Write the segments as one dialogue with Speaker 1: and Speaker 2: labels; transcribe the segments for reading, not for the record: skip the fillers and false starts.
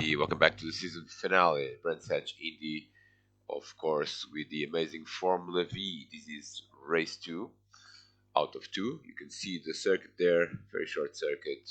Speaker 1: everybody, welcome back to the season finale. Brands Hatch Indy, of course, with the amazing Formula V. This is race 2 out of 2. You can see the circuit there, very short circuit,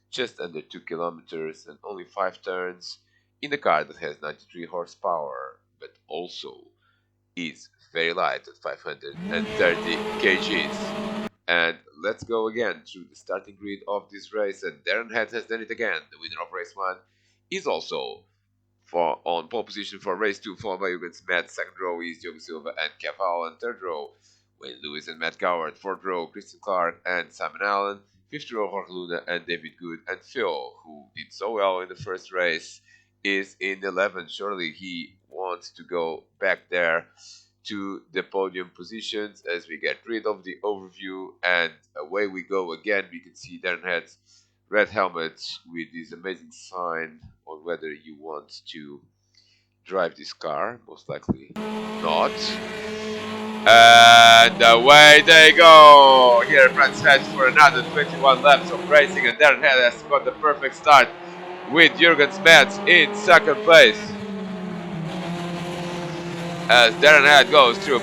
Speaker 1: just under 2 kilometers and only 5 turns in the car that has 93 horsepower, but also is very light at 530 kgs. And let's go again through the starting grid of this race. And Darren Head has done it again. The winner of race 1 is also on pole position for race 2, followed by Jürgen Matt. Second row is Diogo Silva and Kev Howell. And third row, Wayne Lewis and Matt Coward. Fourth row, Christian Clark and Simon Allen. Fifth row, Jorge Luna and David Good. And Phil, who did so well in the first race, is in 11th. Surely he wants to go back there to the podium positions as we get rid of the overview, and away we go again. We can see Darren Head's red helmet with this amazing sign on whether you want to drive this car. Most likely not. And away they go here at Brands Hatch for another 21 laps of racing, and Darren Head has got the perfect start with Jürgen Smets in second place. As Darren Head goes through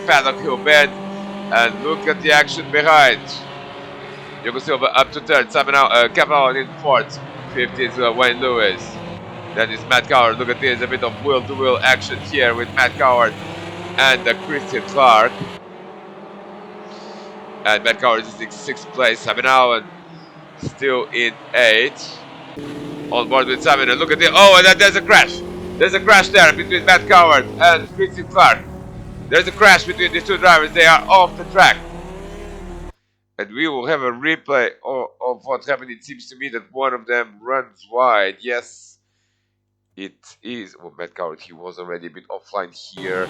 Speaker 1: Paddock Hill Bend, and look at the action behind. Diogo Silva up to third, Cavallo in fourth, fifth is Wayne Lewis. Then is Matt Coward. Look at this, a bit of wheel-to-wheel action here with Matt Coward and Christian Clark. And Matt Coward is in sixth place. Simon Allen still in eighth. On board with Simon, and look at this. Oh, and there's a crash. There's a crash there between Matt Coward and Christian Clark. There's a crash between these two drivers. They are off the track. And we will have a replay of what happened. It seems to me that one of them runs wide. Yes, it is. Well, Matt Coward, he was already a bit offline here.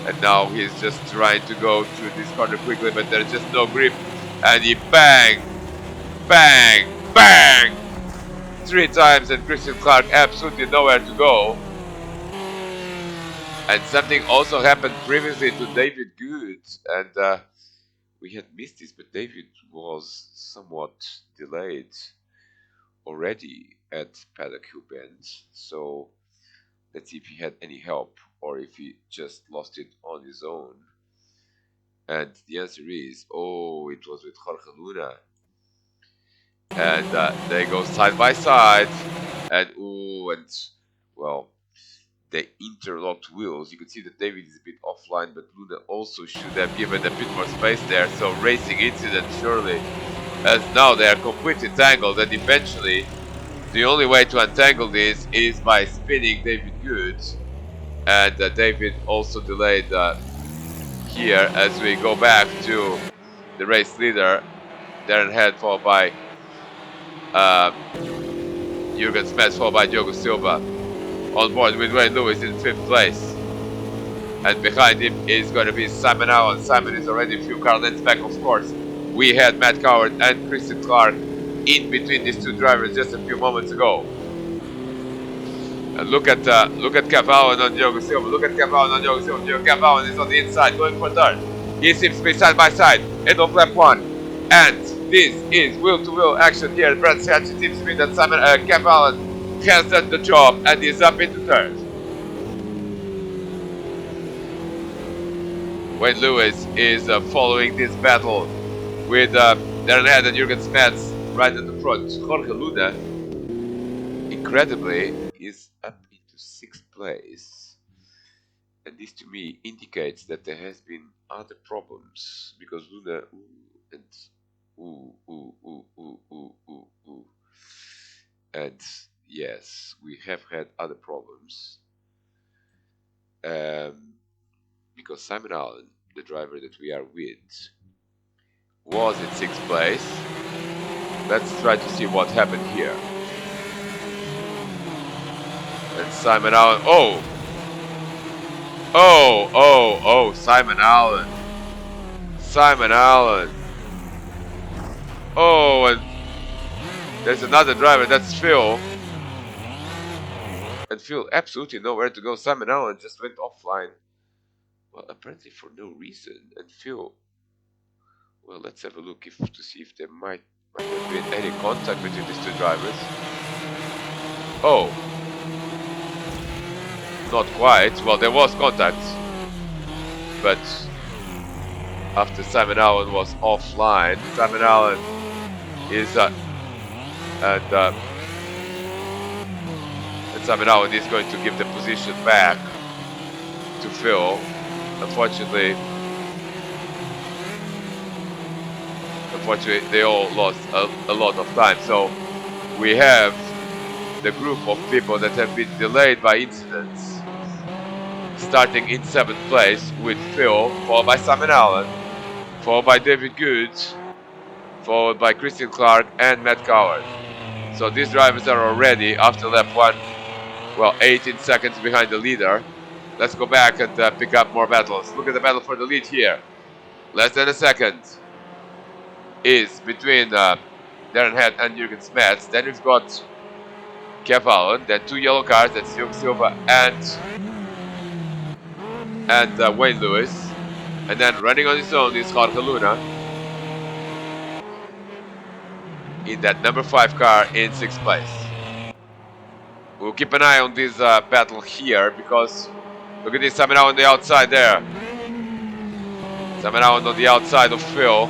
Speaker 1: And now he's just trying to go through this corner quickly, but there's just no grip. And he bang, bang, bang! 3 times, and Christian Clark absolutely nowhere to go. And something also happened previously to David Good, and we had missed this, but David was somewhat delayed already at Paddock Hill Bend. So let's see if he had any help or if he just lost it on his own. And the answer is, oh, it was with Jorge Luna. And they go side by side, and well, they interlocked wheels. You can see that David is a bit offline, but Luna also should have given a bit more space there. So racing incident surely, as now they are completely tangled, and eventually the only way to untangle this is by spinning David Good, and David also delayed here as we go back to the race leader, Darren Head, followed by Jürgen Smets, followed by Diogo Silva. On board with Wayne Lewis in 5th place. And behind him is going to be Simon Allen. Simon is already a few car lengths back, of course. We had Matt Coward and Christian Clark in between these two drivers just a few moments ago. And look at Kev Allen on Diogo Silva. Look at Kev Allen on Diogo Silva. Kev Allen is on the inside, going for third. He seems to be side by side. End of lap 1. And this is wheel-to-wheel action here at Brands Hatch. It seems to me that Kev Allen has done the job and is up into third. Wayne Lewis is following this battle with Darren Head and Jürgen Smets right at the front. Jorge Luna, incredibly, is up into 6th place. And this to me indicates that there has been other problems, because Luna and yes, we have had other problems. Because Simon Allen, the driver that we are with, was in 6th place. Let's try to see what happened here. And Simon Allen, Simon Allen. Simon Allen. Oh, and there's another driver, that's Phil. And Phil absolutely nowhere to go. Simon Allen just went offline. Well, apparently for no reason. And Phil, well, let's have a look to see if there might have been any contact between these two drivers. Oh, Not quite. Well, there was contact, but after Simon Allen was offline, Simon Allen is and uh, and Simon Allen is going to give the position back to Phil. Unfortunately, they all lost a lot of time. So we have the group of people that have been delayed by incidents, starting in 7th place with Phil, followed by Simon Allen, followed by David Goods, followed by Christian Clark and Matt Coward. So these drivers are already, after lap 1, well, 18 seconds behind the leader. Let's go back and pick up more battles. Look at the battle for the lead here. Less than a second is between Darren Head and Jürgen Smets. Then we've got Kev Allen, then 2 yellow cars, that's Diogo Silva and Wayne Lewis. And then running on his own is Jorge Luna in that number 5 car in 6th place. We'll keep an eye on this battle here because look at this, Simon on the outside there. Simon on the outside of Phil.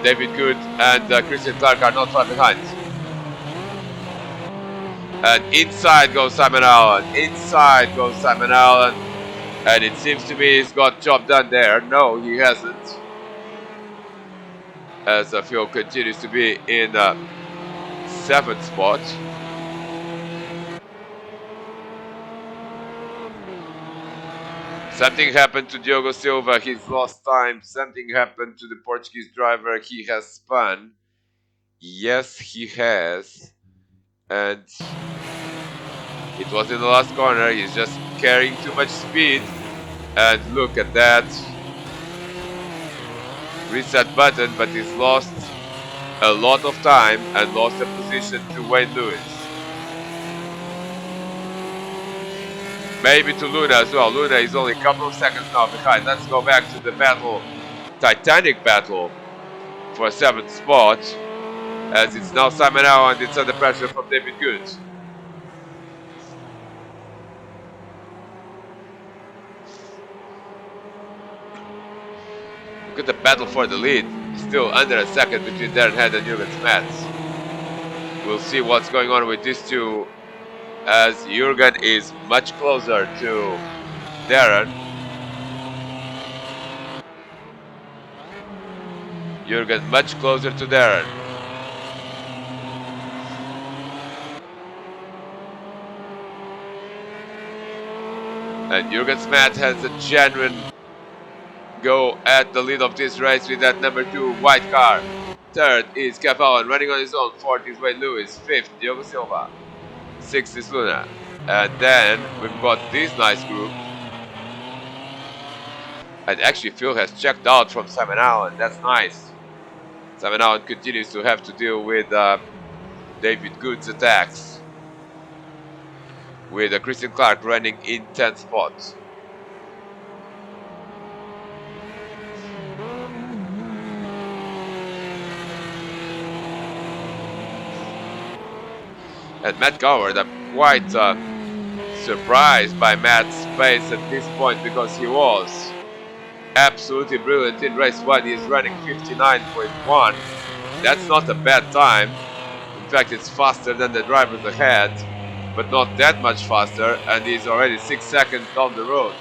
Speaker 1: David Good and Christian Clark are not far behind. And inside goes Simon Allen. Inside goes Simon Allen. And it seems to me he's got job done there. No, he hasn't. As Phil continues to be in 7th spot. Something happened to Diogo Silva. He's lost time. Something happened to the Portuguese driver. He has spun. Yes, he has. And it was in the last corner. He's just carrying too much speed. And look at that. Reset button, but he's lost a lot of time and lost a position to Wayne Lewis. Maybe to Luna as well. Luna is only a couple of seconds now behind. Let's go back to the battle, Titanic battle for 7th spot. As it's now Simon Allen and it's under pressure from David Good. Look at the battle for the lead. Still under a second between Darren Head and Jürgen Smets. We'll see what's going on with these two as Jürgen is much closer to Darren. Jürgen much closer to Darren. And Jürgen Smets has a genuine go at the lead of this race with that number 2 white car. 3rd is Kev Allen running on his own. 4th is Wayne Lewis. 5th, Diogo Silva. 6th is Luna. And then we've got this nice group. And actually Phil has checked out from Simon Allen. That's nice. Simon Allen continues to have to deal with David Good's attacks. With Christian Clark running in 10th spot. And Matt Coward, I'm quite surprised by Matt's pace at this point because he was absolutely brilliant in race 1. He's running 59.1. That's not a bad time. In fact, it's faster than the drivers ahead, but not that much faster, and he's already 6 seconds down the road.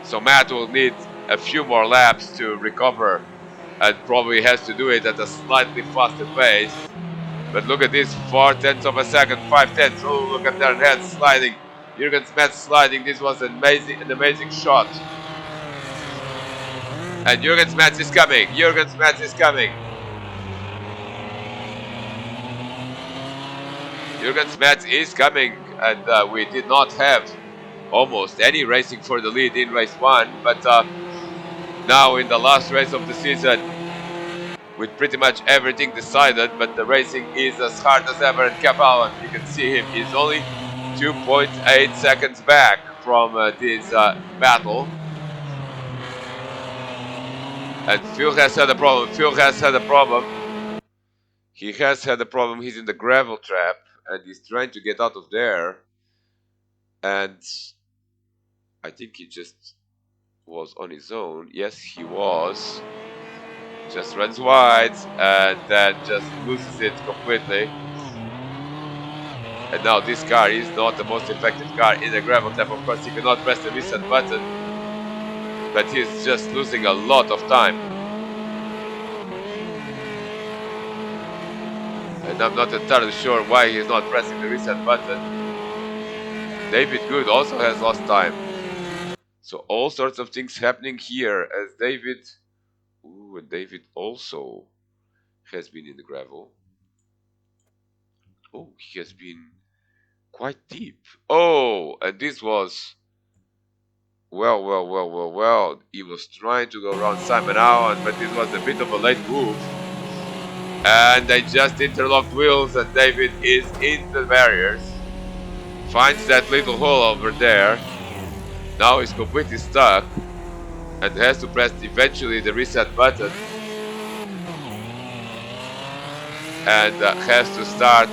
Speaker 1: So Matt will need a few more laps to recover and probably has to do it at a slightly faster pace. But look at this, 4/10 of a second, 5/10. Oh, look at their head sliding. Jürgen Smets sliding. This was an amazing shot. And Jürgen Smets is coming. Jürgen Smets is coming. Jürgen Smets is coming. And we did not have almost any racing for the lead in race 1. But now in the last race of the season, with pretty much everything decided, but the racing is as hard as ever. And Kev Allen, you can see him, he's only 2.8 seconds back from this battle. And Phil has had a problem. He has had a problem. He's in the gravel trap, and he's trying to get out of there. And I think he just was on his own. Yes, he was. Just runs wide and then just loses it completely. And now this car is not the most effective car in a gravel tap. Of course, he cannot press the reset button, but he's just losing a lot of time. And I'm not entirely sure why he's not pressing the reset button. David Good also has lost time. So all sorts of things happening here as David... Ooh, and David also has been in the gravel. Oh, he has been quite deep. Oh, and this was... Well. He was trying to go around Simon Allen, but this was a bit of a late move. And they just interlocked wheels, and David is in the barriers. Finds that little hole over there. Now he's completely stuck and has to press eventually the reset button. And has to start.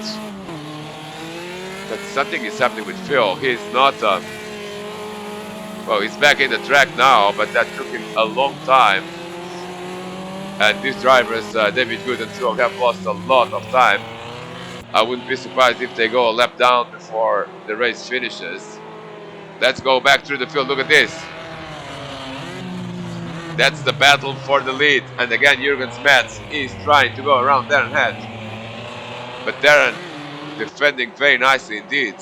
Speaker 1: But something is happening with Phil. He's not... well, he's back in the track now, but that took him a long time. And these drivers, David Good and Phil, have lost a lot of time. I wouldn't be surprised if they go a lap down before the race finishes. Let's go back through the field. Look at this. That's the battle for the lead. And again, Jürgen Smets is trying to go around Darren Head. But Darren defending very nicely indeed.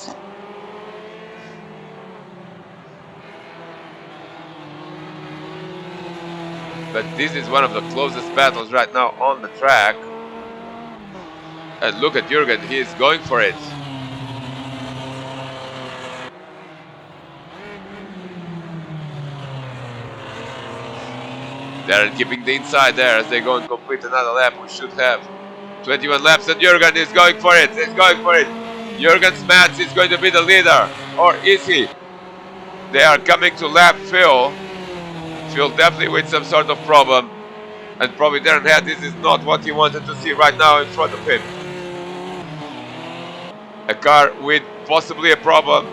Speaker 1: But this is one of the closest battles right now on the track. And look at Jürgen, he is going for it. Darren keeping the inside there as they go and complete another lap. We should have 21 laps, and Jürgen is going for it. He's going for it. Jürgen Smets is going to be the leader. Or is he? They are coming to lap Phil. Phil definitely with some sort of problem. And probably Darren Head, this is not what he wanted to see right now in front of him. A car with possibly a problem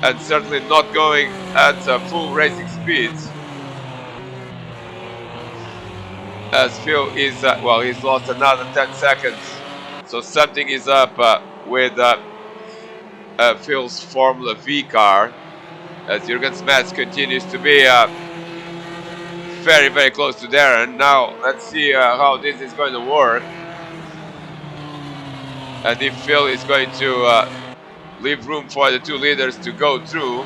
Speaker 1: and certainly not going at full racing speeds. As Phil is, well, he's lost another 10 seconds. So something is up with Phil's Formula V car. As Jürgen Smets continues to be very, very close to Darren. Now, let's see how this is going to work. And if Phil is going to leave room for the two leaders to go through.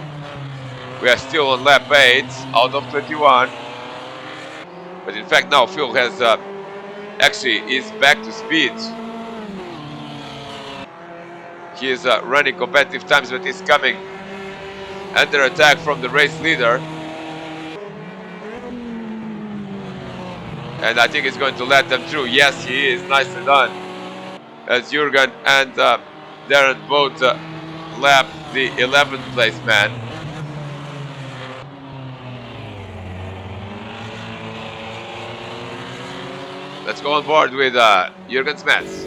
Speaker 1: We are still on lap 8 out of 21. But in fact now Phil has actually is back to speed. He is running competitive times, but he's coming under attack from the race leader. And I think he's going to let them through. Yes, he is. Nicely done. As Jürgen and Darren both lap the 11th place man. Let's go on board with Jürgen Smets.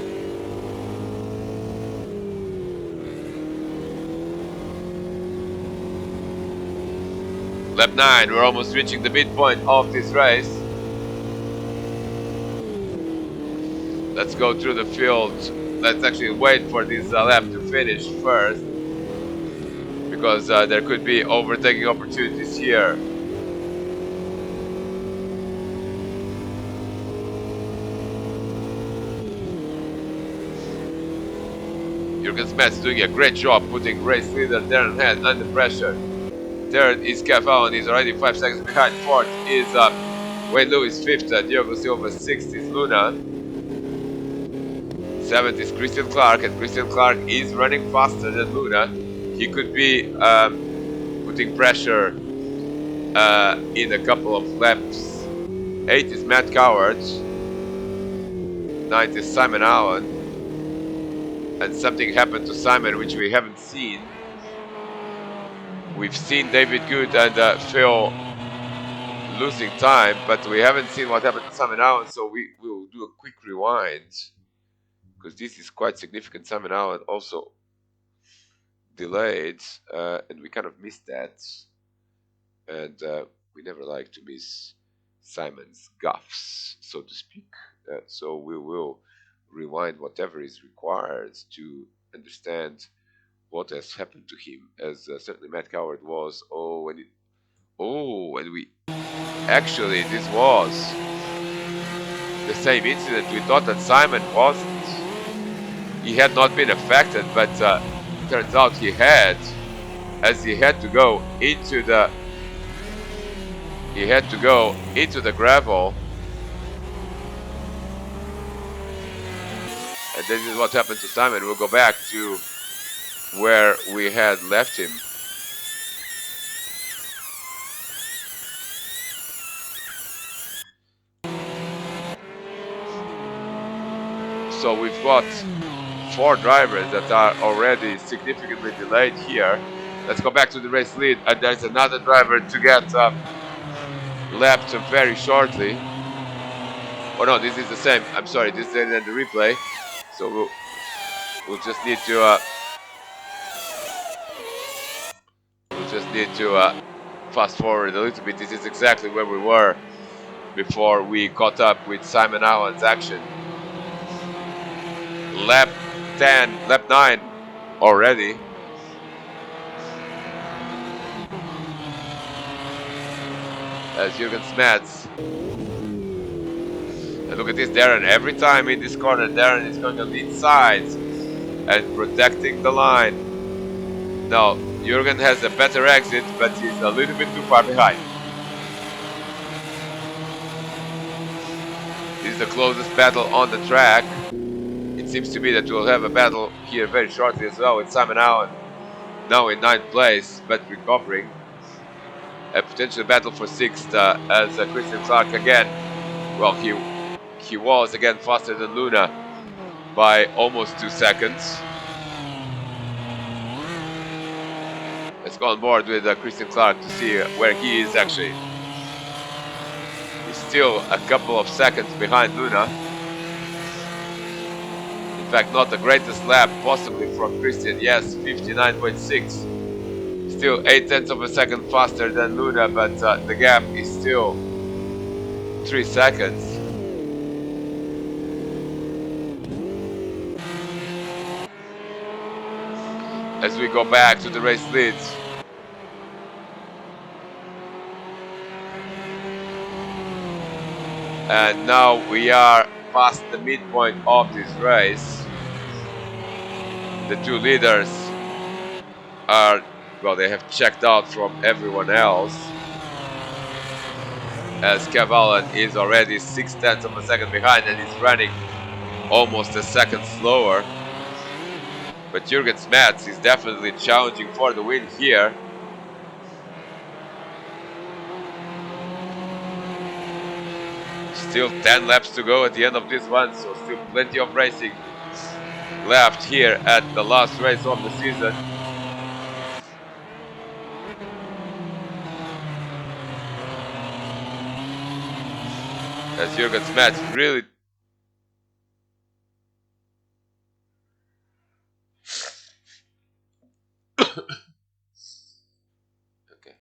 Speaker 1: Lap 9, we're almost reaching the midpoint of this race. Let's go through the field. Let's actually wait for this lap to finish first, because there could be overtaking opportunities here. Jürgen Smets doing a great job putting race leader Darren Head under pressure. Third is Caval, and he's already 5 seconds behind. Fourth is Wayne Lewis. Fifth, Diogo Silva. Sixth is Luna. Seventh is Christian Clark, and Christian Clark is running faster than Luna. He could be putting pressure in a couple of laps. 8 is Matt Coward. 9th is Simon Allen. And something happened to Simon which we haven't seen. We've seen David Good and Phil losing time, but we haven't seen what happened to Simon Allen, so we will do a quick rewind. because this is quite significant. Simon Allen also delayed, and we kind of missed that. And we never like to miss Simon's gaffes, so to speak. So we will rewind whatever is required to understand what has happened to him, as certainly Matt Coward was. And we actually, this was the same incident. We thought that Simon wasn't. He had not been affected, but turns out he had, as he had to go into the gravel. And this is what happened to Simon. We'll go back to where we had left him. So we've got 4 drivers that are already significantly delayed here. Let's go back to the race lead, and there's another driver to get lapped very shortly. Oh no, this is the same. I'm sorry, this is in the replay. So we'll just need to fast forward a little bit. This is exactly where we were before we caught up with Simon Allen's action. Lap 9 already. As Jürgen Smets. And look at this, Darren. Every time in this corner, Darren is going on the inside and protecting the line. Now, Jürgen has a better exit, but he's a little bit too far behind. This is the closest battle on the track. It seems to be that we'll have a battle here very shortly as well with Simon Allen, now in 9th place, but recovering. A potential battle for 6th as Christian Clark again. Well, he was again faster than Luna by almost 2 seconds. Let's go on board with Christian Clark to see where he is actually. He's still a couple of seconds behind Luna. In fact, not the greatest lap possibly from Christian. Yes, 59.6. Still 0.8 of a second faster than Luna, but the gap is still 3 seconds. As we go back to the race leads. And now we are past the midpoint of this race. The 2 leaders are, well, they have checked out from everyone else. As Kev Allen is already 0.6 of a second behind and is running almost a second slower. But Jürgen Smets is definitely challenging for the win here. Still 10 laps to go at the end of this one, so still plenty of racing left here at the last race of the season. As Jürgen Smets really